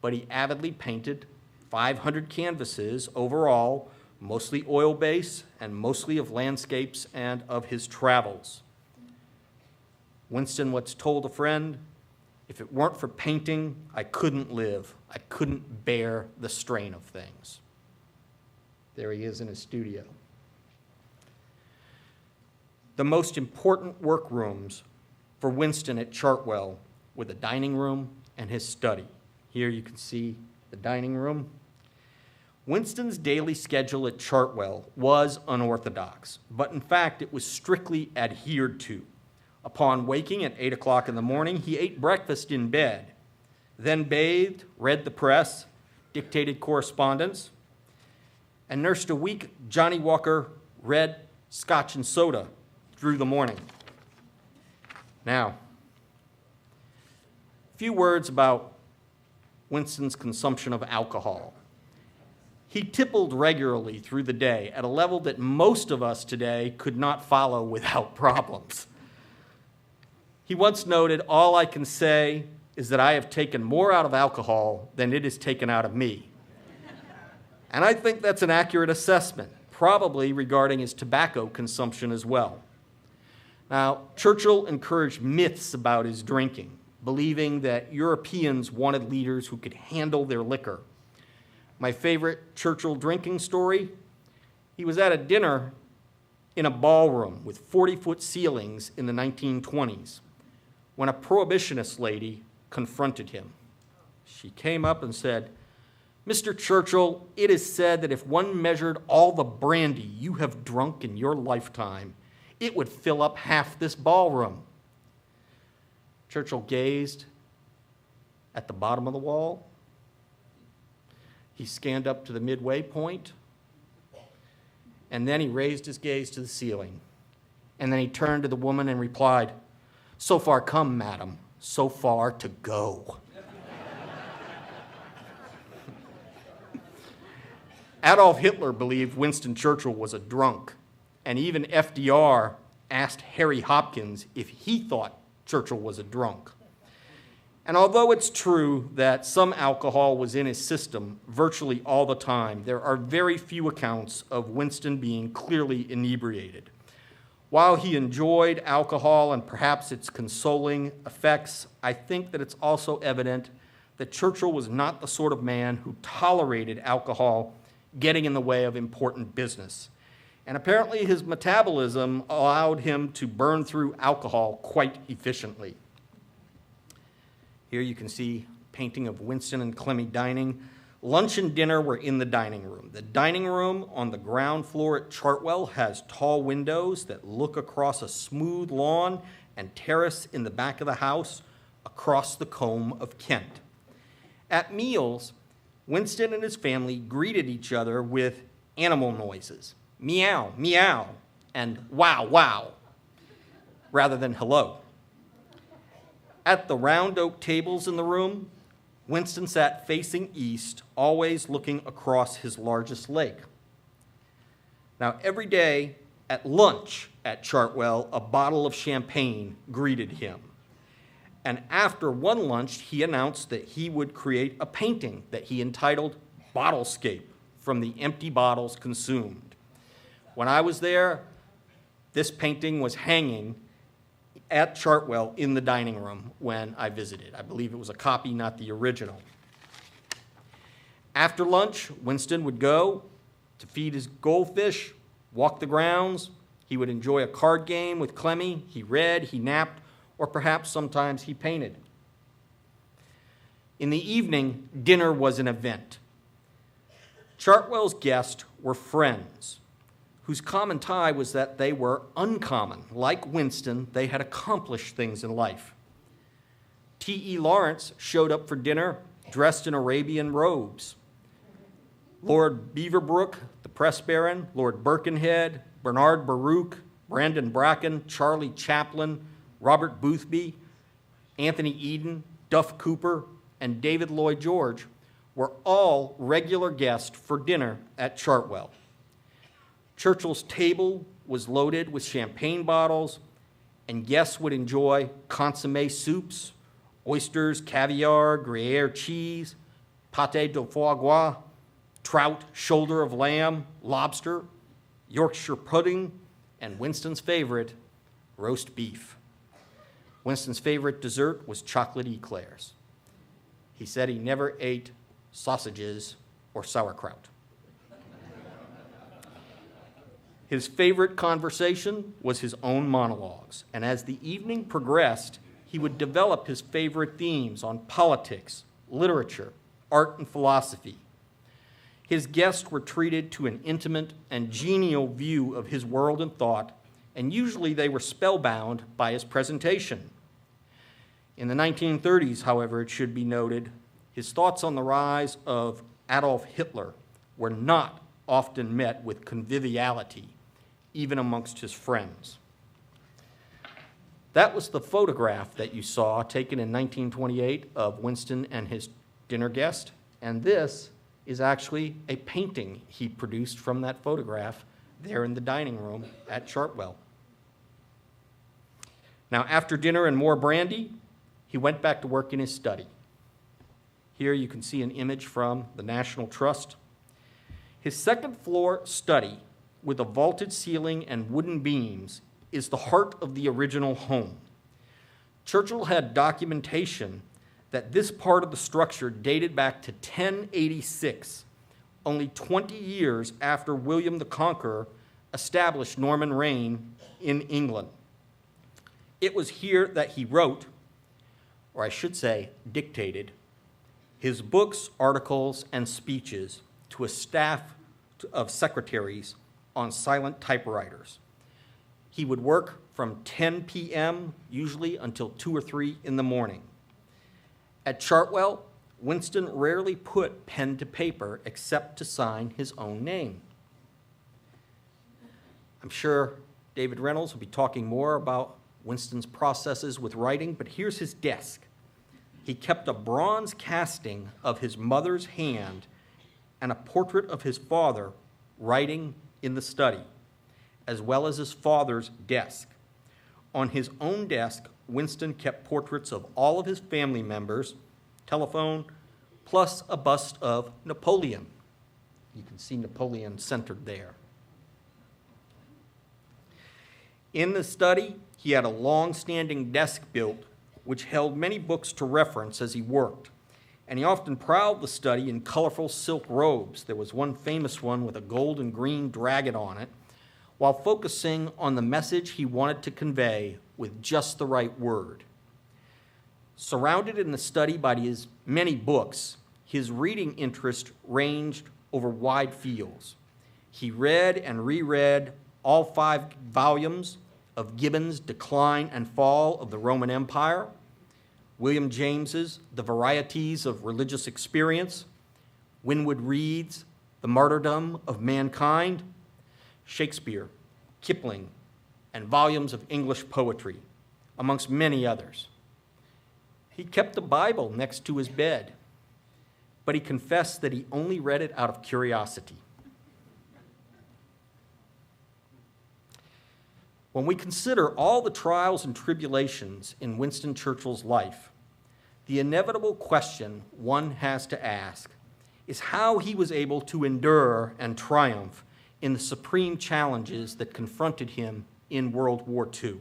but he avidly painted 500 canvases overall, mostly oil-based and mostly of landscapes and of his travels. Winston once told a friend, "If it weren't for painting, I couldn't live. I couldn't bear the strain of things." There he is in his studio. The most important workrooms for Winston at Chartwell were the dining room and his study. Here you can see the dining room. Winston's daily schedule at Chartwell was unorthodox, but in fact it was strictly adhered to. Upon waking at 8 o'clock in the morning, he ate breakfast in bed, then bathed, read the press, dictated correspondence, and nursed a weak Johnny Walker red scotch and soda through the morning. Now, a few words about Winston's consumption of alcohol. He tippled regularly through the day at a level that most of us today could not follow without problems. He once noted, "All I can say is that I have taken more out of alcohol than it has taken out of me." And I think that's an accurate assessment, probably regarding his tobacco consumption as well. Now, Churchill encouraged myths about his drinking, believing that Europeans wanted leaders who could handle their liquor. My favorite Churchill drinking story, he was at a dinner in a ballroom with 40-foot ceilings in the 1920s when a prohibitionist lady confronted him. She came up and said, "Mr. Churchill, it is said that if one measured all the brandy you have drunk in your lifetime, it would fill up half this ballroom." Churchill gazed at the bottom of the wall. He scanned up to the midway point, and then he raised his gaze to the ceiling. And then he turned to the woman and replied, "So far come, madam, so far to go." Adolf Hitler believed Winston Churchill was a drunk, and even FDR asked Harry Hopkins if he thought Churchill was a drunk. And although it's true that some alcohol was in his system virtually all the time, there are very few accounts of Winston being clearly inebriated. While he enjoyed alcohol and perhaps its consoling effects, I think that it's also evident that Churchill was not the sort of man who tolerated alcohol getting in the way of important business. And apparently his metabolism allowed him to burn through alcohol quite efficiently. Here you can see a painting of Winston and Clemmy dining. Lunch and dinner were in the dining room. The dining room on the ground floor at Chartwell has tall windows that look across a smooth lawn and terrace in the back of the house across the combe of Kent. At meals, Winston and his family greeted each other with animal noises, meow, meow, and wow, wow, rather than hello. At the round oak tables in the room, Winston sat facing east, always looking across his largest lake. Now, every day at lunch at Chartwell, a bottle of champagne greeted him. And after one lunch, he announced that he would create a painting that he entitled Bottlescape, from the empty bottles consumed. When I was there, This painting was hanging at Chartwell in the dining room when I visited. I believe it was a copy, not the original. After lunch, Winston would go to feed his goldfish, walk the grounds. He would enjoy a card game with Clemmy. He read, he napped, or perhaps sometimes he painted. In the evening, dinner was an event. Chartwell's guests were friends, whose common tie was that they were uncommon. Like Winston, they had accomplished things in life. T.E. Lawrence showed up for dinner dressed in Arabian robes. Lord Beaverbrook, the press baron, Lord Birkenhead, Bernard Baruch, Brandon Bracken, Charlie Chaplin, Robert Boothby, Anthony Eden, Duff Cooper, and David Lloyd George were all regular guests for dinner at Chartwell. Churchill's table was loaded with champagne bottles, and guests would enjoy consommé soups, oysters, caviar, Gruyere cheese, pâté de foie gras, trout, shoulder of lamb, lobster, Yorkshire pudding, and Winston's favorite, roast beef. Winston's favorite dessert was chocolate eclairs. He said he never ate sausages or sauerkraut. His favorite conversation was his own monologues, and as the evening progressed, he would develop his favorite themes on politics, literature, art, and philosophy. His guests were treated to an intimate and genial view of his world and thought, and usually they were spellbound by his presentation. In the 1930s, however, it should be noted, his thoughts on the rise of Adolf Hitler were not often met with conviviality, even amongst his friends. That was the photograph that you saw taken in 1928 of Winston and his dinner guest, and this is actually a painting he produced from that photograph there in the dining room at Chartwell. Now, after dinner and more brandy, he went back to work in his study. Here you can see an image from the National Trust. His second-floor study, with a vaulted ceiling and wooden beams, is the heart of the original home. Churchill had documentation that this part of the structure dated back to 1086, only 20 years after William the Conqueror established Norman reign in England. It was here that he wrote, or I should say dictated, his books, articles, and speeches to a staff of secretaries on silent typewriters. He would work from 10 p.m., usually until 2 or 3 in the morning. At Chartwell, Winston rarely put pen to paper except to sign his own name. I'm sure David Reynolds will be talking more about Winston's processes with writing, but here's his desk. He kept a bronze casting of his mother's hand and a portrait of his father writing in the study, as well as his father's desk. On his own desk, Winston kept portraits of all of his family members, telephone, plus a bust of Napoleon. You can see Napoleon centered there. In the study, he had a long-standing desk built which held many books to reference as he worked, and he often prowled the study in colorful silk robes. There was one famous one with a gold and green dragon on it, while focusing on the message he wanted to convey with just the right word. Surrounded in the study by his many books, his reading interest ranged over wide fields. He read and reread all 5 volumes of Gibbon's Decline and Fall of the Roman Empire, William James's The Varieties of Religious Experience, Winwood Reade's The Martyrdom of Mankind, Shakespeare, Kipling, and volumes of English poetry, amongst many others. He kept the Bible next to his bed, but he confessed that he only read it out of curiosity. When we consider all the trials and tribulations in Winston Churchill's life, the inevitable question one has to ask is how he was able to endure and triumph in the supreme challenges that confronted him in World War II.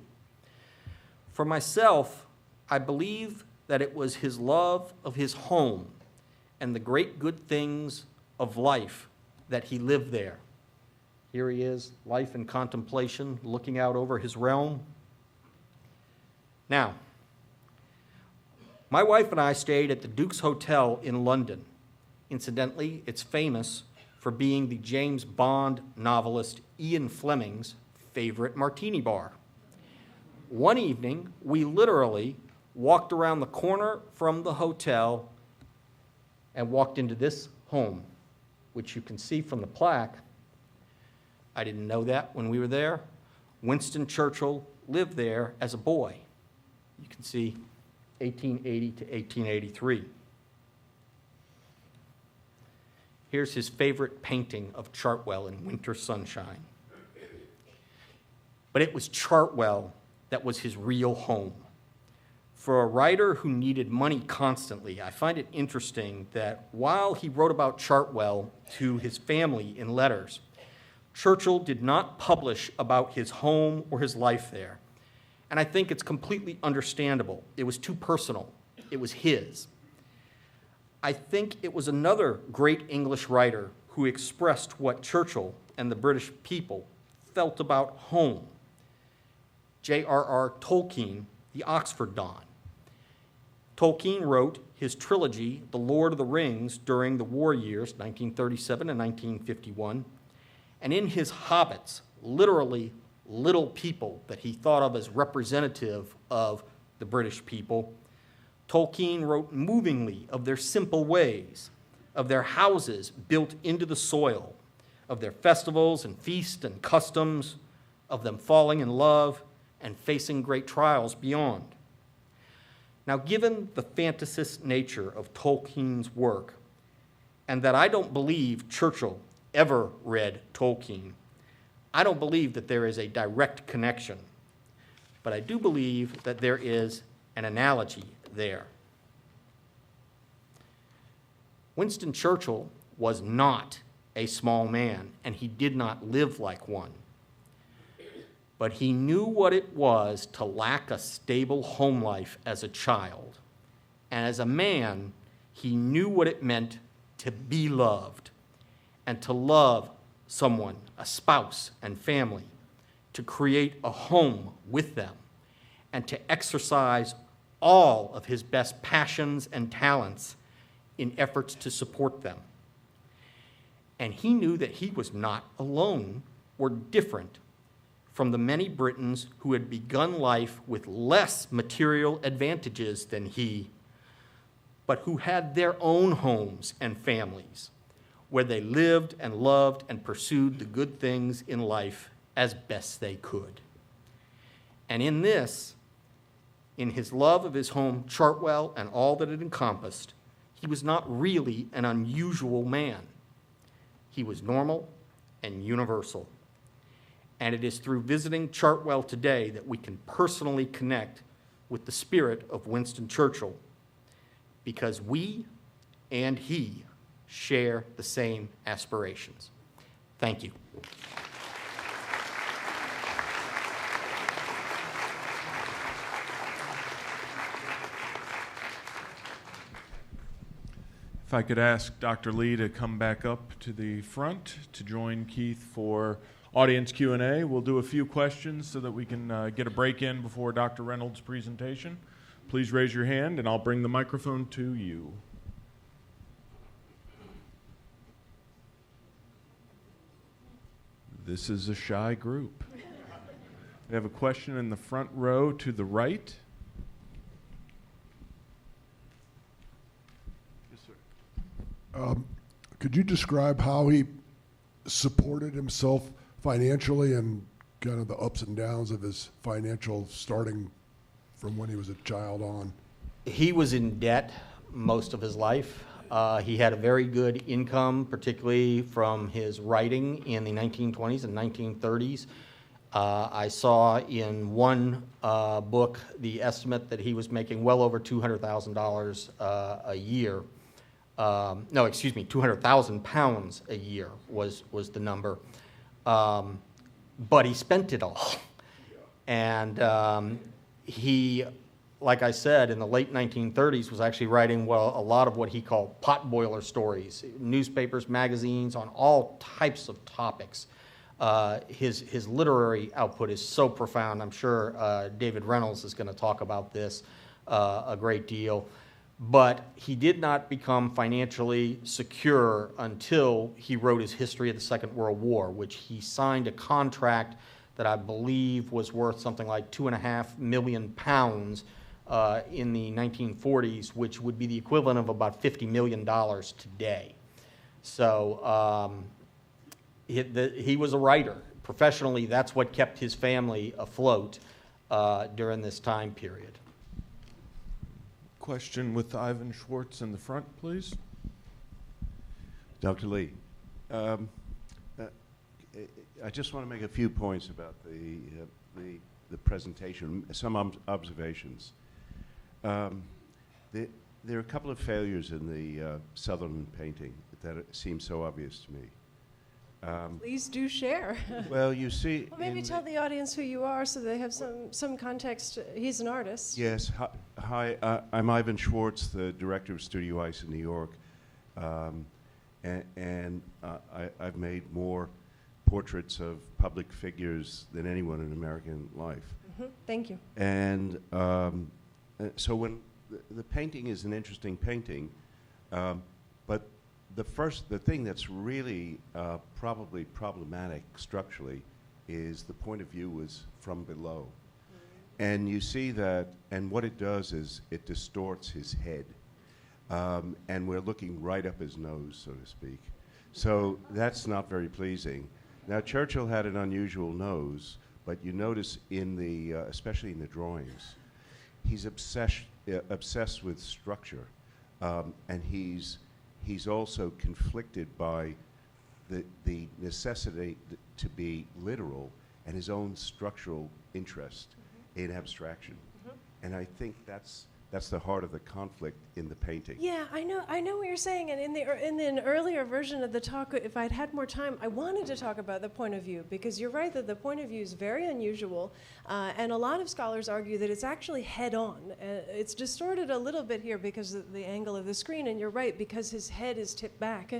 For myself, I believe that it was his love of his home and the great good things of life that he lived there. Here he is, life in contemplation, looking out over his realm. Now, my wife and I stayed at the Duke's Hotel in London. Incidentally, it's famous for being the James Bond novelist Ian Fleming's favorite martini bar. One evening, we literally walked around the corner from the hotel and walked into this home, which you can see from the plaque. I didn't know that when we were there. Winston Churchill lived there as a boy. You can see 1880 to 1883. Here's his favorite painting of Chartwell in winter sunshine. But it was Chartwell that was his real home. For a writer who needed money constantly, I find it interesting that while he wrote about Chartwell to his family in letters, Churchill did not publish about his home or his life there. And I think it's completely understandable. It was too personal. It was his. I think it was another great English writer who expressed what Churchill and the British people felt about home. J.R.R. Tolkien, the Oxford Don. Tolkien wrote his trilogy, The Lord of the Rings, during the war years, 1937 and 1951. And in his Hobbits, literally little people that he thought of as representative of the British people, Tolkien wrote movingly of their simple ways, of their houses built into the soil, of their festivals and feasts and customs, of them falling in love and facing great trials beyond. Now, given the fantasist nature of Tolkien's work, and that I don't believe Churchill ever read Tolkien, I don't believe that there is a direct connection, but I do believe that there is an analogy there. Winston Churchill was not a small man, and he did not live like one. But he knew what it was to lack a stable home life as a child. And as a man, he knew what it meant to be loved and to love someone, a spouse and family, to create a home with them and to exercise all of his best passions and talents in efforts to support them. And he knew that he was not alone or different from the many Britons who had begun life with less material advantages than he, but who had their own homes and families, where they lived and loved and pursued the good things in life as best they could. And in this, in his love of his home, Chartwell, and all that it encompassed, he was not really an unusual man. He was normal and universal. And it is through visiting Chartwell today that we can personally connect with the spirit of Winston Churchill, because we and he share the same aspirations. Thank you. If I could ask Dr. Lee to come back up to the front to join Keith for audience Q&A. We'll do a few questions so that we can get a break in before Dr. Reynolds' presentation. Please raise your hand and I'll bring the microphone to you. This is a shy group. We have a question in the front row to the right. Yes, sir. Could you describe how he supported himself financially and kind of the ups and downs of his financial starting from when he was a child on? He was in debt most of his life. He had a very good income, particularly from his writing in the 1920s and 1930s. I saw in one book the estimate that he was making well over $200,000 a year. No, excuse me, 200,000 pounds a year was the number. But he spent it all. And he, like I said, in the late 1930s was actually writing a lot of what he called potboiler stories, newspapers, magazines, on all types of topics. His literary output is so profound. I'm sure David Reynolds is going to talk about this a great deal. But he did not become financially secure until he wrote his History of the Second World War, which he signed a contract that I believe was worth something like £2.5 million in the 1940s, which would be the equivalent of about $50 million today. So he was a writer. Professionally, that's what kept his family afloat during this time period. Question with Ivan Schwartz in the front, please. Dr. Lee, I just want to make a few points about the presentation, some observations. There are a couple of failures in the Southern painting that seem so obvious to me. Please do share. Well, you see... Well, maybe tell the audience who you are so they have some context. He's an artist. Yes. Hi, I'm Ivan Schwartz, the director of Studio Ice in New York. I've made more portraits of public figures than anyone in American life. Mm-hmm. Thank you. And so when the painting is an interesting painting, but the thing that's really probably problematic structurally is the point of view was from below. Mm-hmm. And you see that, and what it does is it distorts his head. And we're looking right up his nose, so to speak. So that's not very pleasing. Now, Churchill had an unusual nose, but you notice in the, especially in the drawings, he's obsessed with structure, and he's also conflicted by the necessity to be literal and his own structural interest in abstraction. Mm-hmm. And I think that's the heart of the conflict in the painting. Yeah, I know what you're saying. And in an earlier version of the talk, if I'd had more time, I wanted to talk about the point of view, because you're right that the point of view is very unusual, and a lot of scholars argue that it's actually head-on. It's distorted a little bit here because of the angle of the screen, and you're right, because his head is tipped back.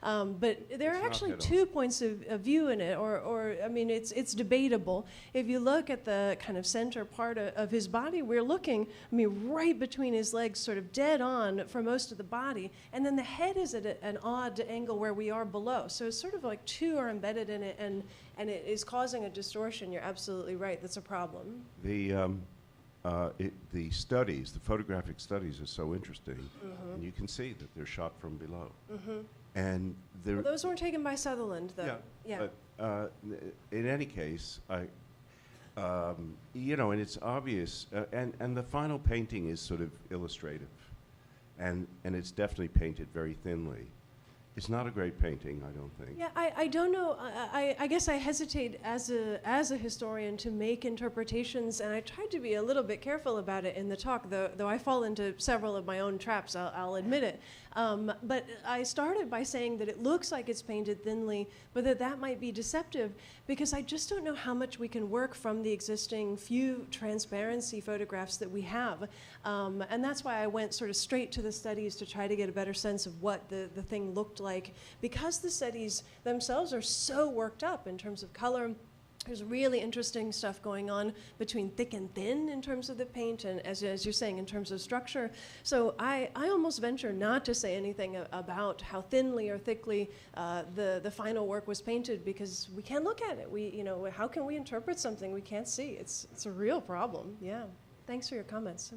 But there are actually two points of view in it, or I mean, it's debatable. If you look at the kind of center part of his body, we're looking, I mean, right between his legs, sort of dead on for most of the body, and then the head is at an odd angle where we are below. So it's sort of like two are embedded in it, and it is causing a distortion. You're absolutely right. That's a problem. The studies, the photographic studies, are so interesting, mm-hmm. and you can see that they're shot from below. Mm-hmm. And well, those weren't taken by Sutherland, though. Yeah. But in any case, and it's obvious, and the final painting is sort of illustrative, and it's definitely painted very thinly. It's not a great painting, I don't think. Yeah, I don't know. I guess I hesitate as a historian to make interpretations, and I tried to be a little bit careful about it in the talk, though I fall into several of my own traps, I'll admit it. But I started by saying that it looks like it's painted thinly, but that might be deceptive, because I just don't know how much we can work from the existing few transparency photographs that we have. And that's why I went sort of straight to the studies to try to get a better sense of what the thing looked like, because the studies themselves are so worked up in terms of color. There's really interesting stuff going on between thick and thin in terms of the paint, and as you're saying, in terms of structure. So I almost venture not to say anything about how thinly or thickly the final work was painted, because we can't look at it. How can we interpret something we can't see? It's a real problem. Yeah. Thanks for your comments.